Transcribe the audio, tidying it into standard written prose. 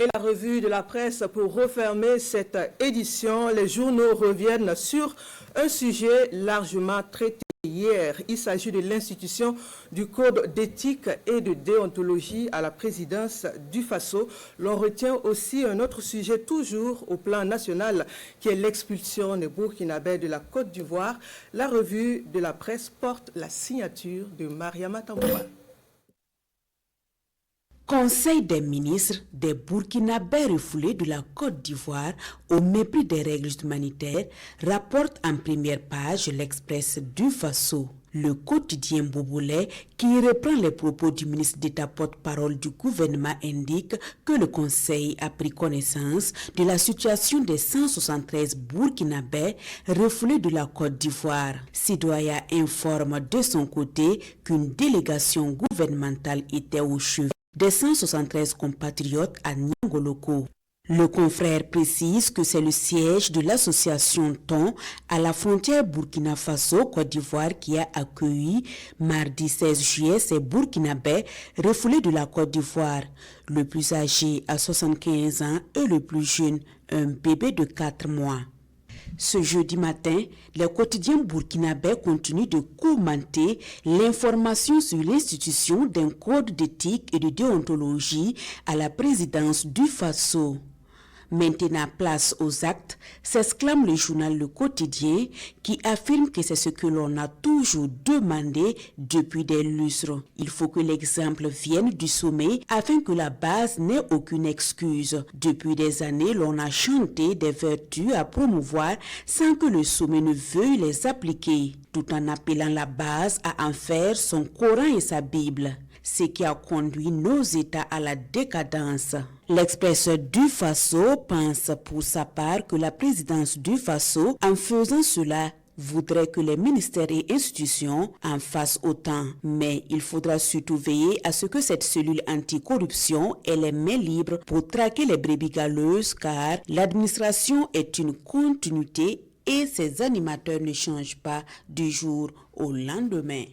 Et la revue de la presse pour refermer cette édition. Les journaux reviennent sur un sujet largement traité hier. Il s'agit de l'institution du code d'éthique et de déontologie à la présidence du Faso. L'on retient aussi un autre sujet toujours au plan national qui est l'expulsion des Burkinabés de la Côte d'Ivoire. La revue de la presse porte la signature de Mariama Tamboua. Conseil des ministres des Burkinabés refoulés de la Côte d'Ivoire au mépris des règles humanitaires, rapporte en première page l'Express du Faso. Le quotidien Bobolais, qui reprend les propos du ministre d'État porte-parole du gouvernement, indique que le Conseil a pris connaissance de la situation des 173 Burkinabés refoulés de la Côte d'Ivoire. Citoyen informe de son côté qu'une délégation gouvernementale était au chevet des 173 compatriotes à Niangoloko. Le confrère précise que c'est le siège de l'association TON à la frontière Burkina Faso-Côte d'Ivoire qui a accueilli mardi 16 juillet ces Burkinabés refoulés de la Côte d'Ivoire. Le plus âgé a 75 ans et le plus jeune un bébé de 4 mois. Ce jeudi matin, les quotidiens burkinabés continuent de commenter l'information sur l'institution d'un code d'éthique et de déontologie à la présidence du Faso. Maintenant, place aux actes, s'exclame le journal Le Quotidien qui affirme que c'est ce que l'on a toujours demandé depuis des lustres. Il faut que l'exemple vienne du sommet afin que la base n'ait aucune excuse. Depuis des années, l'on a chanté des vertus à promouvoir sans que le sommet ne veuille les appliquer, tout en appelant la base à en faire son Coran et sa Bible, ce qui a conduit nos États à la décadence. L'Express du Faso pense pour sa part que la présidence du Faso, en faisant cela, voudrait que les ministères et institutions en fassent autant. Mais il faudra surtout veiller à ce que cette cellule anticorruption ait les mains libres pour traquer les brebis galeuses, car l'administration est une continuité et ses animateurs ne changent pas du jour au lendemain.